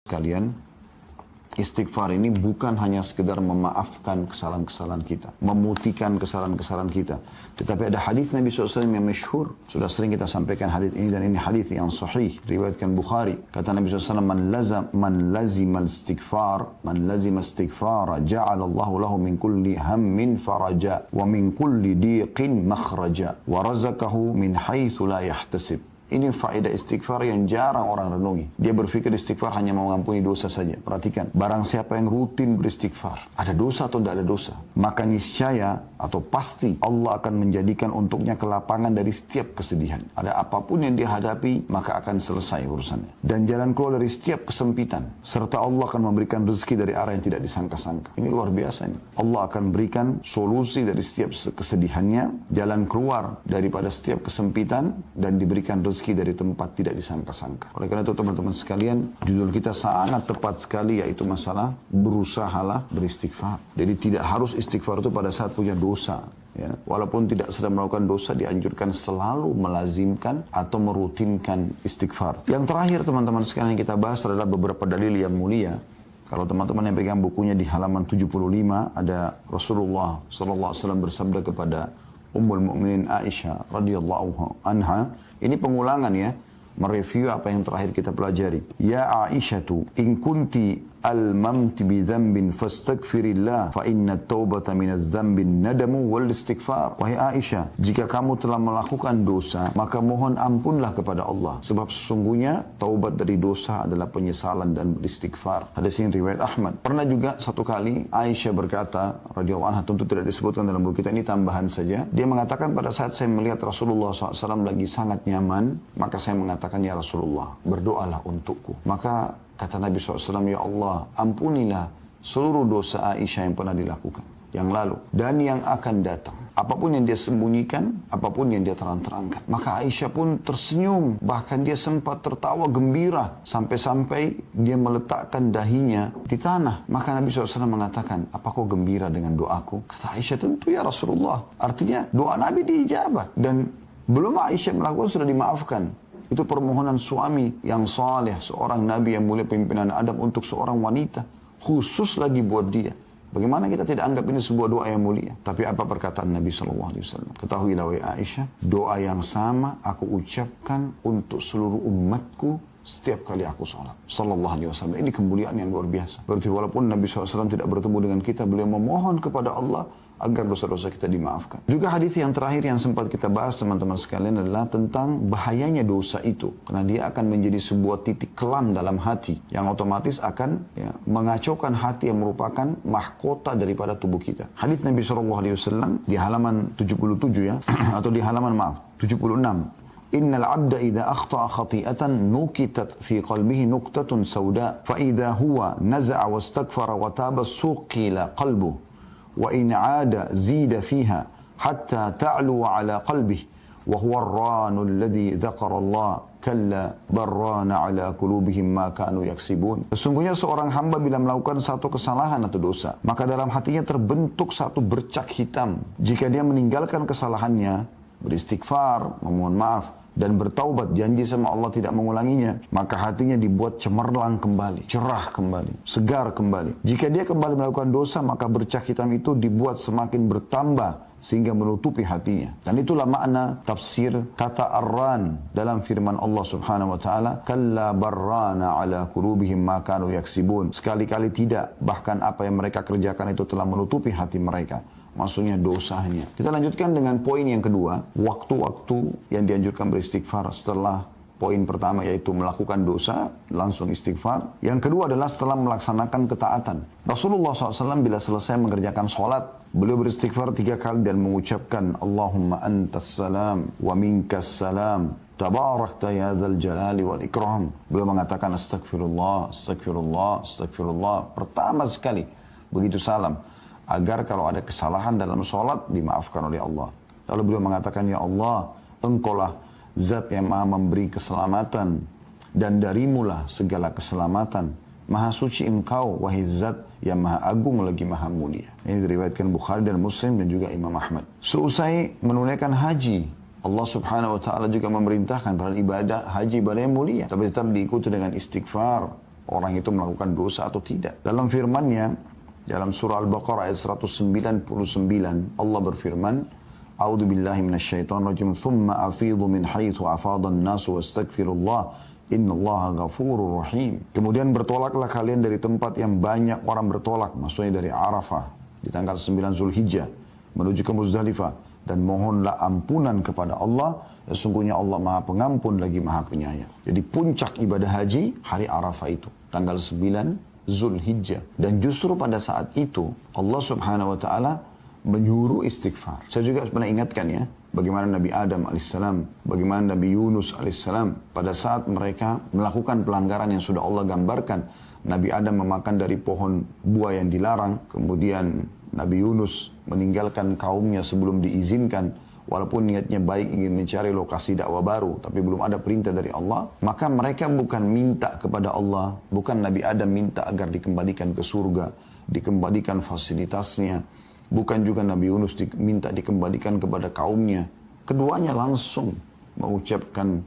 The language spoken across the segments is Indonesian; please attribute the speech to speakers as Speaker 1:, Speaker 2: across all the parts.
Speaker 1: Sekalian, istighfar ini bukan hanya sekedar memaafkan kesalahan-kesalahan kita, memutihkan kesalahan-kesalahan kita. Tetapi ada hadis Nabi SAW yang masyhur. Sudah sering kita sampaikan hadis ini dan ini hadis yang sahih, riwayatkan Bukhari. Kata Nabi SAW, man lazima istighfar, ja'alallahu lahu min kulli hammin faraja, wa min kulli diqin makhraja, wa razaqahu min haitsu la yahtasib. Ini faedah istighfar yang jarang orang renungi. Dia berpikir istighfar hanya mengampuni dosa saja. Perhatikan, barang siapa yang rutin beristighfar, ada dosa atau tidak ada dosa, maka niscaya atau pasti Allah akan menjadikan untuknya kelapangan dari setiap kesedihan. Ada apapun yang dia hadapi, maka akan selesai urusannya. Dan jalan keluar dari setiap kesempitan. Serta Allah akan memberikan rezeki dari arah yang tidak disangka-sangka. Ini luar biasa ini. Allah akan berikan solusi dari setiap kesedihannya, jalan keluar daripada setiap kesempitan, dan diberikan rezeki dari tempat tidak disangka-sangka. Oleh karena itu teman-teman sekalian, judul kita sangat tepat sekali, yaitu masalah berusahalah beristighfar. Jadi tidak harus istighfar itu pada saat punya dosa. Ya, walaupun tidak sedang melakukan dosa, dianjurkan selalu melazimkan atau merutinkan istighfar. Yang terakhir teman-teman sekalian yang kita bahas adalah beberapa dalil yang mulia. Kalau teman-teman yang pegang bukunya di halaman 75, ada Rasulullah SAW bersabda kepada Ummul Mukminin Aisyah radhiyallahu anha. Ini pengulangan ya, mereview apa yang terakhir kita pelajari. Ya Aisyatu, in kunti al-mamti bi dzambin fastaghfirillah fa inna at-taubata min adz-dzambin nadamu wal istighfar. Wahai Aisyah, jika kamu telah melakukan dosa, maka mohon ampunlah kepada Allah, sebab sesungguhnya taubat dari dosa adalah penyesalan dan beristighfar. Hadis ini riwayat Ahmad. Pernah juga satu kali Aisyah berkata radhiyallahu anha, tentu tidak disebutkan dalam buku kita, ini tambahan saja. Dia mengatakan, pada saat saya melihat Rasulullah SAW lagi sangat nyaman, maka saya mengatakan, ya Rasulullah, berdoalah untukku. Maka kata Nabi SAW, ya Allah, ampunilah seluruh dosa Aisyah yang pernah dilakukan, yang lalu dan yang akan datang. Apapun yang dia sembunyikan, apapun yang dia terang-terangkan. Maka Aisyah pun tersenyum, bahkan dia sempat tertawa gembira, sampai-sampai dia meletakkan dahinya di tanah. Maka Nabi SAW mengatakan, apa kau gembira dengan doaku? Kata Aisyah, tentu ya Rasulullah. Artinya doa Nabi diijabah, dan belum Aisyah melakukan sudah dimaafkan. Itu permohonan suami yang saleh, seorang nabi yang mulia, pimpinan adab untuk seorang wanita, khusus lagi buat dia. Bagaimana kita tidak anggap ini sebuah doa yang mulia? Tapi apa perkataan Nabi SAW? Ketahuilah wahai Aisyah, doa yang sama aku ucapkan untuk seluruh umatku setiap kali aku sholat. Sallallahu alaihi wasallam. Ini kemuliaan yang luar biasa. Berarti walaupun Nabi SAW tidak bertemu dengan kita, beliau memohon kepada Allah agar dosa-dosa kita dimaafkan. Juga hadis yang terakhir yang sempat kita bahas teman-teman sekalian adalah tentang bahayanya dosa itu. Karena dia akan menjadi sebuah titik kelam dalam hati yang otomatis akan mengacaukan hati yang merupakan mahkota daripada tubuh kita. Hadis Nabi SAW di halaman 77 ya, atau di halaman 76. Innal abda idza akhta'a khati'atan nukitat fi qalbihi nuqtatun sauda fa idza huwa naza'a wastaghfara wa taba suqila qalbuhu wa in 'ada zida fiha hatta ta'lu 'ala qalbihi wa huwa ar-ranu alladhi dzakara Allah kalla barrana 'ala qulubihim ma kanu yaksibun. Sesungguhnya seorang hamba bila melakukan satu kesalahan atau dosa, maka dalam hatinya terbentuk satu bercak hitam. Jika dia meninggalkan kesalahannya, beristighfar, memohon maaf, dan bertaubat, janji sama Allah tidak mengulanginya, maka hatinya dibuat cemerlang kembali, cerah kembali, segar kembali. Jika dia kembali melakukan dosa, maka bercak hitam itu dibuat semakin bertambah sehingga menutupi hatinya. Dan itulah makna tafsir kata arran dalam firman Allah Subhanahu wa taala, kalla barrana ala qulubihim ma kanu yaksibun. Sekali-kali tidak, bahkan apa yang mereka kerjakan itu telah menutupi hati mereka. Maksudnya dosanya. Kita lanjutkan dengan poin yang kedua, waktu-waktu yang dianjurkan beristighfar setelah poin pertama, yaitu melakukan dosa, langsung istighfar. Yang kedua adalah setelah melaksanakan ketaatan. Rasulullah SAW bila selesai mengerjakan sholat, beliau beristighfar 3 kali dan mengucapkan, Allahumma antas salam wa minkas salam, tabarakta ya dzal jalali wal ikram. Beliau mengatakan astagfirullah, astagfirullah, astagfirullah pertama sekali begitu salam, agar kalau ada kesalahan dalam sholat dimaafkan oleh Allah. Lalu beliau mengatakan, ya Allah, engkaulah zat yang maha memberi keselamatan, dan darimulah segala keselamatan. Maha suci engkau, wahai zat yang maha agung lagi maha mulia. Ini diriwayatkan Bukhari dan Muslim dan juga Imam Ahmad. Seusai menunaikan haji, Allah Subhanahu wa taala juga memerintahkan pada ibadah haji, ibadah yang mulia, tapi tetap diikuti dengan istighfar, orang itu melakukan dosa atau tidak. Dalam firman-Nya, dalam surah Al-Baqarah ayat 199, Allah berfirman, A'udzu billahi minasyaitonir rajim, "Tsumma afidhu min haitsu afadhan nasu wastaghfirullah, innallaha ghafurur rahim." Kemudian bertolaklah kalian dari tempat yang banyak orang bertolak, maksudnya dari Arafah di tanggal 9 Zulhijjah menuju ke Muzdalifah, dan mohonlah ampunan kepada Allah, sesungguhnya Allah Maha Pengampun lagi Maha Penyayang. Jadi puncak ibadah haji hari Arafah itu, tanggal 9 Zulhijjah. Dan justru pada saat itu Allah Subhanahu wa taala menyuruh istighfar. Saya juga pernah ingatkan ya, bagaimana Nabi Adam alaihissalam, bagaimana Nabi Yunus alaihissalam pada saat mereka melakukan pelanggaran yang sudah Allah gambarkan. Nabi Adam memakan dari pohon buah yang dilarang, kemudian Nabi Yunus meninggalkan kaumnya sebelum diizinkan, walaupun niatnya baik ingin mencari lokasi dakwah baru, tapi belum ada perintah dari Allah. Maka mereka bukan minta kepada Allah, bukan Nabi Adam minta agar dikembalikan ke surga, dikembalikan fasilitasnya, bukan juga Nabi Yunus minta dikembalikan kepada kaumnya. Keduanya langsung mengucapkan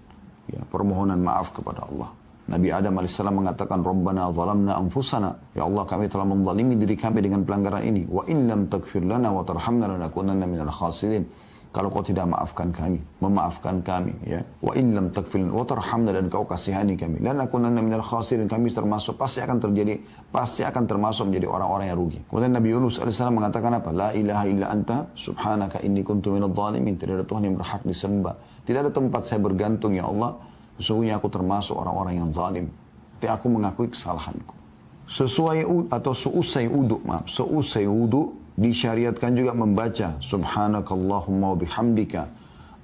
Speaker 1: permohonan maaf kepada Allah. Nabi Adam AS mengatakan, Rabbana zalamna anfusana, ya Allah kami telah menzalimi diri kami dengan pelanggaran ini. Wa in lam taghfir lana wa tarhamna lanakunanna minal khasirin. Kalau kau tidak maafkan kami, memaafkan kami, ya. Wa in lam taghfir lana wa tarhamna, dan kau kasihani kami, lanakunanna minal khasirin, kami pasti akan termasuk menjadi orang-orang yang rugi. Kemudian Nabi Yunus AS mengatakan apa? La ilaha illa anta subhanaka inni kuntu minadh dhalimin. Tidak ada Tuhan yang berhak disembah, tidak ada tempat saya bergantung ya Allah, sesungguhnya aku termasuk orang-orang yang zalim. Tapi aku mengakui kesalahanku. Seusai wudu disyariatkan juga membaca Subhanakallahumma wa bihamdika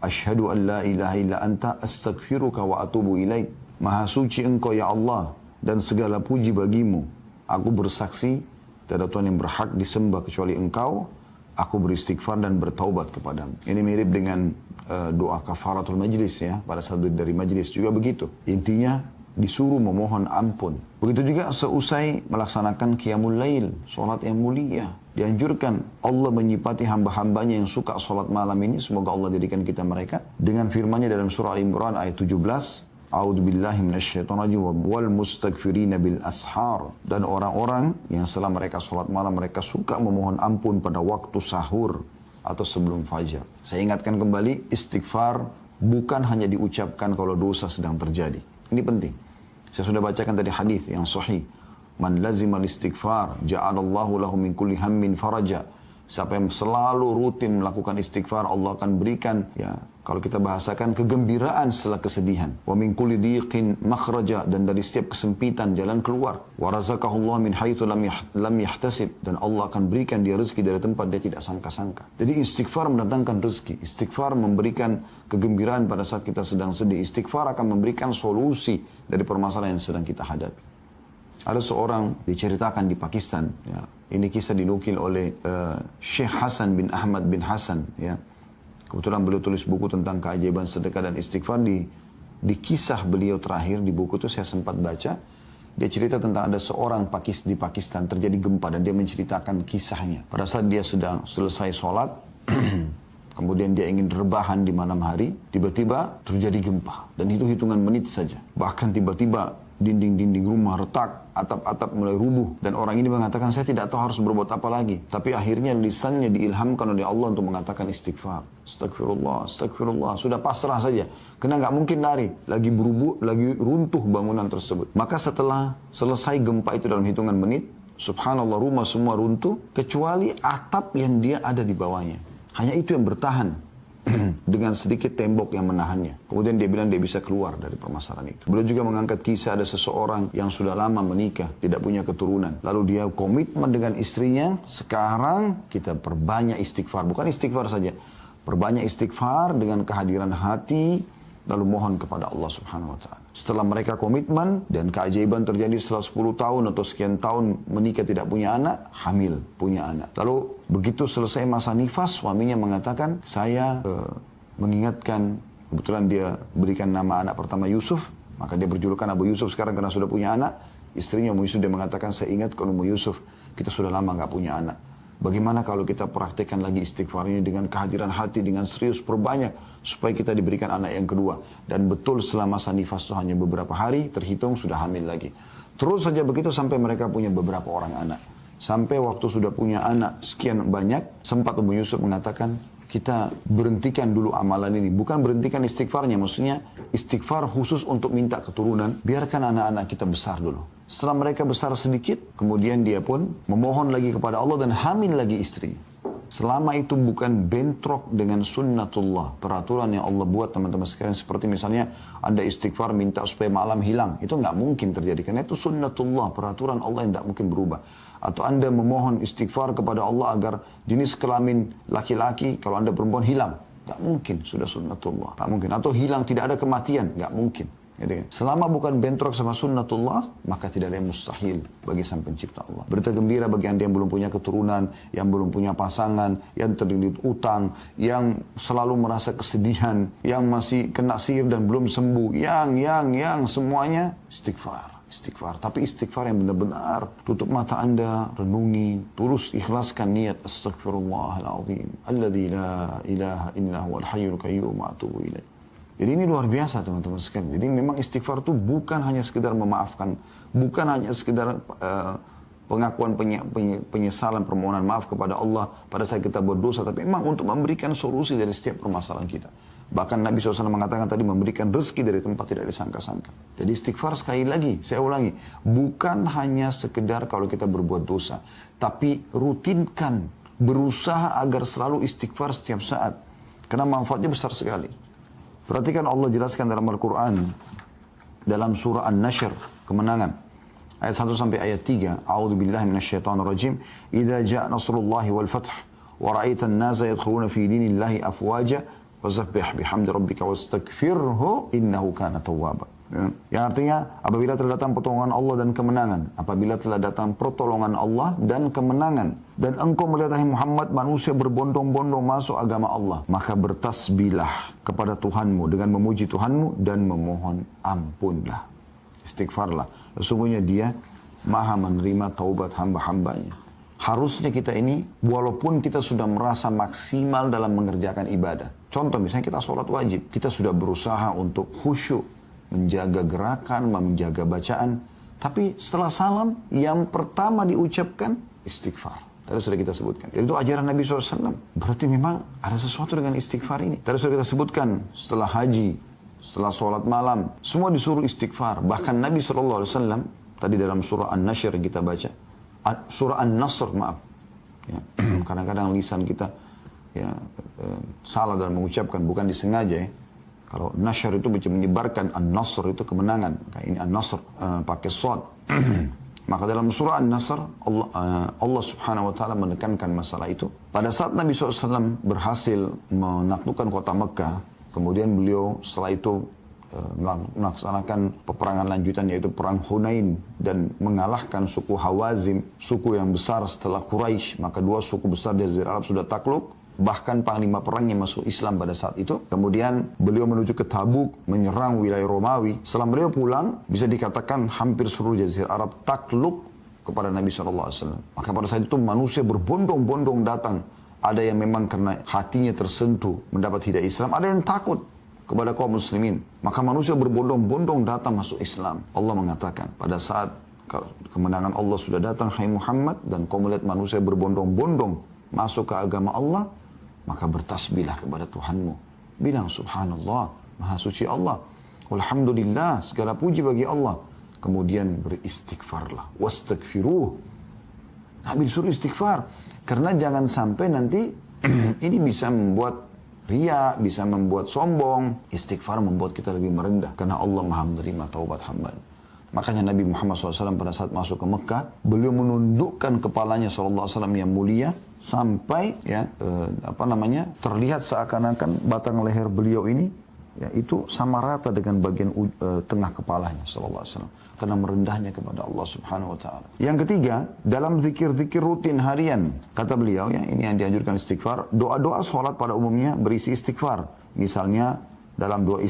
Speaker 1: asyhadu an la ilaha illa anta astaghfiruka wa atubu ilaik. Maha suci engkau ya Allah dan segala puji bagimu. Aku bersaksi tidak ada Tuhan yang berhak disembah kecuali engkau. Aku beristighfar dan bertaubat kepadamu. Ini mirip dengan doa kafaratul majlis ya. Pada saat dari majlis juga begitu. Intinya disuruh memohon ampun. Begitu juga seusai melaksanakan qiyamul lail, solat yang mulia. Dianjurkan Allah menyifati hamba-hambanya yang suka solat malam ini. Semoga Allah jadikan kita mereka. Dengan firman-Nya dalam surah Al-Imran ayat 17. A'udzu billahi minasyaitonir rajim wal mustaghfirina bil ashar. Dan orang-orang yang setelah mereka solat malam mereka suka memohon ampun pada waktu sahur atau sebelum fajar. Saya ingatkan kembali, istighfar bukan hanya diucapkan kalau dosa sedang terjadi. Ini penting. Saya sudah bacakan tadi hadis yang sahih. Man lazimal istighfar ja'alallahu lahu min kulli hammin faraja. Siapa yang selalu rutin melakukan istighfar, Allah akan berikan, ya, kalau kita bahasakan, kegembiraan setelah kesedihan. Wa min kulli dhiqin makhraja, dan dari setiap kesempitan jalan keluar. Wa razaqahullah min haitsu lam yahtasib, dan Allah akan berikan dia rezeki dari tempat dia tidak sangka-sangka. Jadi istighfar mendatangkan rezeki. Istighfar memberikan kegembiraan pada saat kita sedang sedih. Istighfar akan memberikan solusi dari permasalahan yang sedang kita hadapi. Ada seorang diceritakan di Pakistan, ya. Ini kisah dinukil oleh Syekh Hasan bin Ahmad bin Hasan, ya. Kebetulan beliau tulis buku tentang keajaiban sedekah dan istighfar. Di kisah beliau terakhir di buku itu saya sempat baca. Dia cerita tentang ada seorang di Pakistan terjadi gempa, dan dia menceritakan kisahnya. Pada saat dia sedang selesai sholat, kemudian dia ingin rebahan di malam hari, tiba-tiba terjadi gempa. Dan itu hitungan menit saja. Bahkan tiba-tiba dinding-dinding rumah retak, atap-atap mulai rubuh. Dan orang ini mengatakan, saya tidak tahu harus berbuat apa lagi. Tapi akhirnya lisannya diilhamkan oleh Allah untuk mengatakan istighfar. Astagfirullah, astagfirullah. Sudah pasrah saja. Karena nggak mungkin lari. Lagi berubuh, lagi runtuh bangunan tersebut. Maka setelah selesai gempa itu dalam hitungan menit, subhanallah, rumah semua runtuh, kecuali atap yang dia ada di bawahnya. Hanya itu yang bertahan. Dengan sedikit tembok yang menahannya. Kemudian dia bilang dia bisa keluar dari permasalahan itu. Beliau juga mengangkat kisah ada seseorang yang sudah lama menikah, tidak punya keturunan. Lalu dia komitmen dengan istrinya, sekarang kita perbanyak istighfar. Bukan istighfar saja, perbanyak istighfar dengan kehadiran hati, lalu mohon kepada Allah Subhanahu wa ta'ala. Setelah mereka komitmen dan keajaiban terjadi setelah 10 tahun atau sekian tahun menikah tidak punya anak, hamil, punya anak. Lalu begitu selesai masa nifas, suaminya mengatakan, saya mengingatkan, kebetulan dia berikan nama anak pertama Yusuf, maka dia berjulukan Abu Yusuf sekarang karena sudah punya anak. Istrinya Ummu Yusuf, dia mengatakan, saya ingat kalau Ummu Yusuf, kita sudah lama nggak punya anak. Bagaimana kalau kita praktekkan lagi istighfar ini dengan kehadiran hati, dengan serius, perbanyak, supaya kita diberikan anak yang kedua. Dan betul setelah masa nifas itu hanya beberapa hari, terhitung sudah hamil lagi. Terus saja begitu sampai mereka punya beberapa orang anak. Sampai waktu sudah punya anak sekian banyak, sempat Abu Yusuf mengatakan, kita berhentikan dulu amalan ini. Bukan berhentikan istighfarnya, maksudnya istighfar khusus untuk minta keturunan. Biarkan anak-anak kita besar dulu. Setelah mereka besar sedikit, kemudian dia pun memohon lagi kepada Allah dan hamil lagi istri. Selama itu bukan bentrok dengan sunnatullah, peraturan yang Allah buat teman-teman sekalian. Seperti misalnya Anda istighfar minta supaya malam hilang. Itu nggak mungkin terjadi, karena itu sunnatullah, peraturan Allah yang nggak mungkin berubah. Atau Anda memohon istighfar kepada Allah agar jenis kelamin laki-laki, kalau Anda perempuan hilang. Nggak mungkin, sudah sunnatullah. Nggak mungkin. Atau hilang, tidak ada kematian. Nggak mungkin. Selama bukan bentrok sama sunnatullah, maka tidak ada yang mustahil bagi sang pencipta Allah. Berita gembira bagi Anda yang belum punya keturunan, yang belum punya pasangan, yang terlilit utang, yang selalu merasa kesedihan, yang masih kena sihir dan belum sembuh, yang semuanya istighfar. Tapi istighfar yang benar-benar tutup mata Anda, renungi, terus ikhlaskan niat astaghfirullahaladzim alladzi la ilaha illa huwal hayyul qayyum wa atubu ilaih. Jadi ini luar biasa teman-teman sekalian. Jadi memang istighfar itu bukan hanya sekedar memaafkan, bukan hanya sekedar pengakuan penyesalan, permohonan maaf kepada Allah pada saat kita berdosa, tapi memang untuk memberikan solusi dari setiap permasalahan kita. Bahkan Nabi SAW mengatakan tadi memberikan rezeki dari tempat tidak disangka-sangka. Jadi istighfar sekali lagi, saya ulangi, bukan hanya sekedar kalau kita berbuat dosa, tapi rutinkan, berusaha agar selalu istighfar setiap saat. Karena manfaatnya besar sekali. Perhatikan Allah jelaskan dalam Al-Quran, dalam surah An-Nashr, kemenangan. Ayat 1 sampai ayat 3. A'udzu billahi minasyaitonir rajim. Idza ja'a nasrullahi wal fath wa ra'aitan nasa yadkhuluna fi dinillahi afwaja fasabbih bihamdi rabbika wastaghfirhu innahu kana tawwaba. Yang artinya apabila telah datang pertolongan Allah dan kemenangan, apabila telah datang pertolongan Allah dan kemenangan, dan engkau melihat hai Muhammad manusia berbondong-bondong masuk agama Allah, maka bertasbihlah kepada Tuhanmu dengan memuji Tuhanmu dan memohon ampunlah, istighfarlah. Sesungguhnya Dia Maha menerima taubat hamba-hambanya. Harusnya kita ini, walaupun kita sudah merasa maksimal dalam mengerjakan ibadah. Contoh misalnya kita sholat wajib, kita sudah berusaha untuk khusyuk, menjaga gerakan, menjaga bacaan. Tapi setelah salam, yang pertama diucapkan istighfar. Tadi sudah kita sebutkan. Itu ajaran Nabi SAW. Berarti memang ada sesuatu dengan istighfar ini. Tadi sudah kita sebutkan, setelah haji, setelah sholat malam, semua disuruh istighfar. Bahkan Nabi SAW, tadi dalam surah An-Nashr kita baca, surah An-Nasr, maaf. Ya, kadang-kadang lisan kita salah dalam mengucapkan, bukan disengaja ya. Kalau Nashr itu menyebarkan, An-Nasr itu kemenangan. Kayak ini An-Nasr pakai shad. Maka dalam surah An-Nasr Allah subhanahu wa ta'ala menekankan masalah itu. Pada saat Nabi SAW berhasil menaklukkan kota Mekah, kemudian beliau setelah itu melaksanakan peperangan lanjutan yaitu perang Hunain dan mengalahkan suku Hawazim, suku yang besar setelah Quraisy. Maka dua suku besar di Jazirah Arab sudah takluk. Bahkan panglima perangnya masuk Islam pada saat itu. Kemudian beliau menuju ke Tabuk, menyerang wilayah Romawi. Setelah beliau pulang, bisa dikatakan hampir seluruh Jazirah Arab takluk kepada Nabi SAW. Maka pada saat itu manusia berbondong-bondong datang. Ada yang memang karena hatinya tersentuh mendapat hidayah Islam, ada yang takut kepada kaum muslimin. Maka manusia berbondong-bondong datang masuk Islam. Allah mengatakan pada saat kemenangan Allah sudah datang, hai Muhammad, dan kau melihat manusia berbondong-bondong masuk ke agama Allah, maka bertasbihlah kepada Tuhanmu. Bilang subhanallah, maha suci Allah. Alhamdulillah, segala puji bagi Allah. Kemudian beristighfarlah. Wastaghfiruh. Nabi disuruh istighfar. Karena jangan sampai nanti ini bisa membuat ria, bisa membuat sombong. Istighfar membuat kita lebih merendah. Karena Allah maha menerima taubat hamba. Makanya Nabi Muhammad SAW pada saat masuk ke Mekah, beliau menundukkan kepalanya SAW yang mulia sampai terlihat seakan-akan batang leher beliau ini itu sama rata dengan bagian tengah kepalanya SAW. Karena merendahnya kepada Allah Subhanahu Wa Taala. Yang ketiga, dalam zikir-zikir rutin harian, kata beliau ini yang dianjurkan istighfar. Doa-doa sholat pada umumnya berisi istighfar. Misalnya dalam doa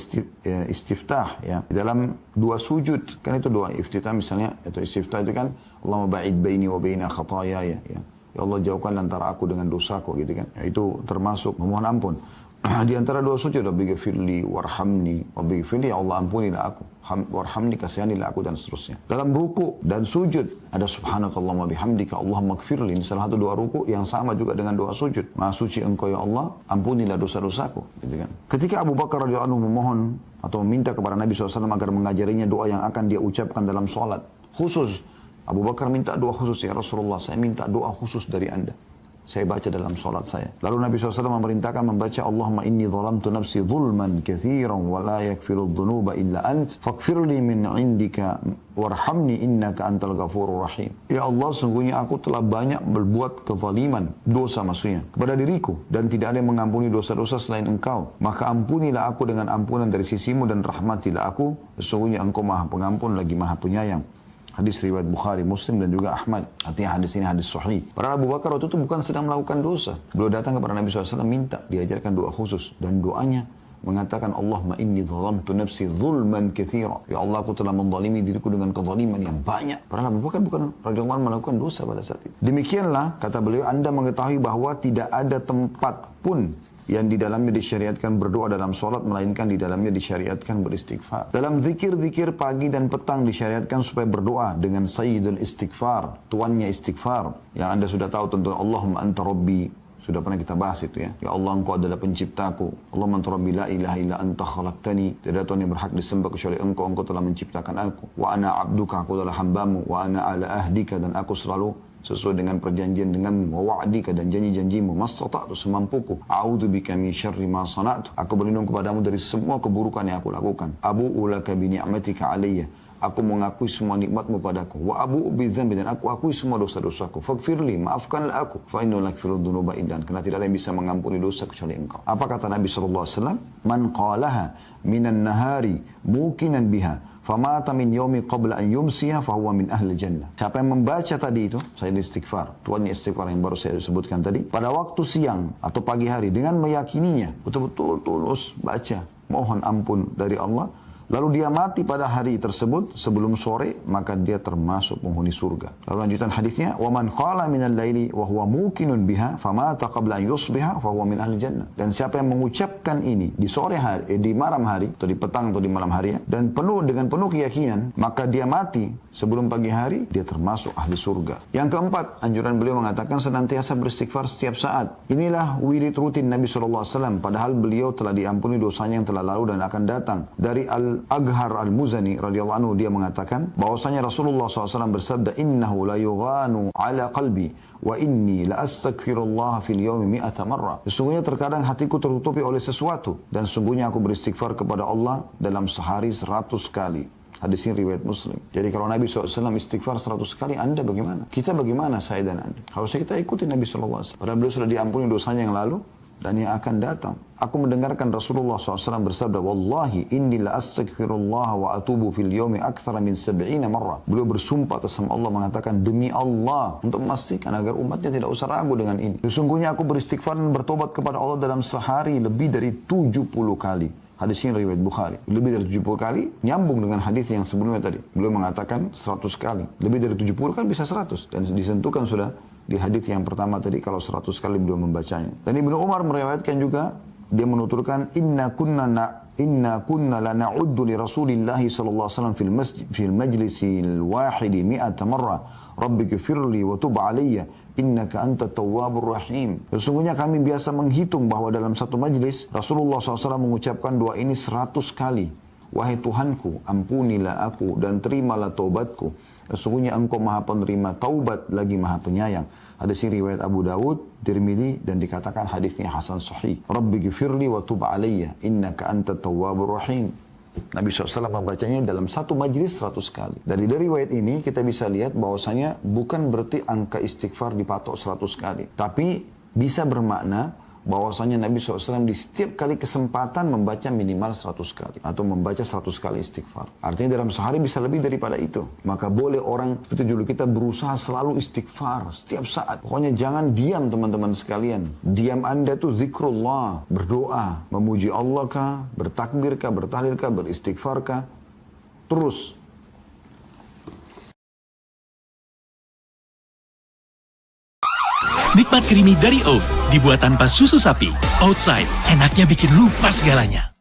Speaker 1: istiftah, dalam doa sujud, kan itu doa iftitah misalnya, itu istiftah itu kan Allahumma ba'id baini wa baina khataya, ya Allah jauhkan antara aku dengan dosaku, gitu kan. Itu termasuk memohon ampun. Di antara doa sujud, Rabbi ghafirli warhamni, Rabbi ghafirli, ya Allah ampunilah aku, warhamni, kasihanilah aku, dan seterusnya. Dalam ruku dan sujud ada subhanakallahumma bihamdika Allahumma ghafirli. Ini salah satu doa ruku yang sama juga dengan doa sujud. Maha suci engkau ya Allah, ampunilah dosa-dosaku, gitu kan. Ketika Abu Bakar radhiyallahu anhu memohon atau meminta kepada Nabi SAW agar mengajarinya doa yang akan dia ucapkan dalam sholat khusus, Abu Bakar minta doa khusus, ya Rasulullah, saya minta doa khusus dari Anda, saya baca dalam sholat saya. Lalu Nabi SAW memerintahkan membaca Allahumma inni zalamtu nafsi zulman kathiran wa la yakfiru dhunuba illa ant faghfirli min indika warhamni innaka antal ghafurur rahim. Ya Allah, sungguhnya aku telah banyak berbuat kezaliman, dosa maksudnya, kepada diriku, dan tidak ada yang mengampuni dosa-dosa selain engkau. Maka ampunilah aku dengan ampunan dari sisimu dan rahmatilah aku, sesungguhnya engkau maha pengampun lagi maha penyayang. Hadis riwayat Bukhari, Muslim, dan juga Ahmad. Artinya hadis ini hadis sahih. Padahal Abu Bakar waktu itu bukan sedang melakukan dosa. Beliau datang kepada Nabi SAW minta diajarkan doa khusus. Dan doanya mengatakan, Allahumma inni zalamtu nafsi zulman katsira. Ya Allah, aku telah menzalimi diriku dengan kezaliman yang banyak. Padahal Abu Bakar bukan radhiyallahu anhu melakukan dosa pada saat itu. Demikianlah, kata beliau, Anda mengetahui bahwa tidak ada tempat pun yang di dalamnya disyariatkan berdoa dalam sholat, melainkan di dalamnya disyariatkan beristighfar. Dalam zikir-zikir pagi dan petang disyariatkan supaya berdoa dengan sayyidul istighfar, tuannya istighfar. Yang Anda sudah tahu tentu, Allahumma anta rabbi. Sudah pernah kita bahas itu ya. Ya Allah, engkau adalah penciptaku. Allahumma anta rabbi la ilaha illa anta khalaqtani. Tidak ada Tuhan yang berhak disembah kecuali engkau. Engkau telah menciptakan aku. Wa ana abduka, aku adalah hambamu. Wa ana ala ahdika, dan aku selalu sesuai dengan perjanjian denganmu, wa wa'dika, dan janji-janjimu, mastata'tu, semampuku, a'udzubika min syarri ma sana'tu, aku berlindung kepadamu dari semua keburukan yang aku lakukan, abu'u laka bi ni'matika alayya, aku mengakui semua nikmatmu padaku, wa abu'u bi dzambi, dan aku akui semua dosa-dosaku, faghfirli, maafkanlah aku, fa innahu la yaghfiru dzunuba illa anta, karena tidak ada yang bisa mengampuni dosa kecuali engkau. Apa kata Nabi SAW? Man qalaha minan nahari muqinan biha famata min yaumi qabla an yumsiha fahuwa min ahli jannah. Siapa yang membaca tadi itu, saya istighfar, tuannya istighfar yang baru saya sebutkan tadi, pada waktu siang atau pagi hari dengan meyakininya, betul-betul tulus baca, mohon ampun dari Allah, lalu dia mati pada hari tersebut sebelum sore, maka dia termasuk penghuni surga. Lalu lanjutan hadisnya, wa man qala minal laili wa huwa muqinun biha famata qabla an yusbiha fahuwa min ahli jannah. Dan siapa yang mengucapkan ini di sore hari, di malam hari atau di petang atau di malam hari ya, dan dengan penuh keyakinan, maka dia mati sebelum pagi hari, dia termasuk ahli surga. Yang keempat, anjuran beliau mengatakan senantiasa beristighfar setiap saat. Inilah wirid rutin Nabi SAW, padahal beliau telah diampuni dosanya yang telah lalu dan akan datang. Dari Aghar al-Muzani radhiyallahu anhu, dia mengatakan bahwasanya Rasulullah SAW bersabda, innahu la yughanu ala qalbi wa inni la astaghfirullah fil yawmi mi'ata marrah. Sesungguhnya terkadang hatiku tertutupi oleh sesuatu, dan sungguhnya aku beristighfar kepada Allah dalam sehari 100 kali. Hadis ini riwayat Muslim. Jadi kalau Nabi SAW istighfar 100 kali, Anda bagaimana? Kita bagaimana, saya dan Anda? Harusnya kita ikuti Nabi SAW. Padahal beliau sudah diampuni dosanya yang lalu dan yang akan datang. Aku mendengarkan Rasulullah SAW bersabda, Wallahi inni la astaghfirullah wa atubu fil yawmi akthara min 70 marrah. Beliau bersumpah atas nama Allah mengatakan, demi Allah, untuk memastikan agar umatnya tidak usah ragu dengan ini, sesungguhnya aku beristighfar dan bertobat kepada Allah dalam sehari lebih dari 70 kali. Hadis ini riwayat Bukhari. Lebih dari 70 kali nyambung dengan hadis yang sebelumnya tadi. Beliau mengatakan 100 kali. Lebih dari 70 kan bisa 100. Dan disentuhkan sudah di hadis yang pertama tadi kalau 100 kali beliau membacanya. Dan Ibnu Umar meriwayatkan juga, dia menuturkan, inna kunna la na'uddu li Rasulillahi sallallahu alaihi wasallam fil majlisil wahidi mi'ata marrah. Rabbi ghfirli wa tub alayya innaka anta tawwabur rahim. Sesungguhnya kami biasa menghitung bahwa dalam satu majlis Rasulullah SAW mengucapkan doa ini 100 kali. Wahai Tuhanku, ampunilah aku dan terimalah taubatku. Sesungguhnya engkau maha penerima taubat lagi maha penyayang. Hadis ini riwayat Abu Dawud, Tirmidzi, dan dikatakan hadisnya hasan sahih. Rabbi ghfirli wa tub alayya innaka anta tawwabur rahim. Nabi SAW membacanya dalam satu majlis 100 kali. Dari riwayat ini kita bisa lihat bahwasanya bukan berarti angka istighfar dipatok 100 kali. Tapi bisa bermakna bahwasanya Nabi SAW di setiap kali kesempatan membaca minimal 100 kali. Atau membaca 100 kali istighfar. Artinya dalam sehari bisa lebih daripada itu. Maka boleh orang, seperti dulu kita berusaha selalu istighfar setiap saat. Pokoknya jangan diam teman-teman sekalian. Diam Anda itu zikrullah, berdoa, memuji Allah kah, bertakbir kah, bertahlil kah, beristighfar kah. Terus.
Speaker 2: Nikmat creamy dari Oat, dibuat tanpa susu sapi. Outside, enaknya bikin lupa segalanya.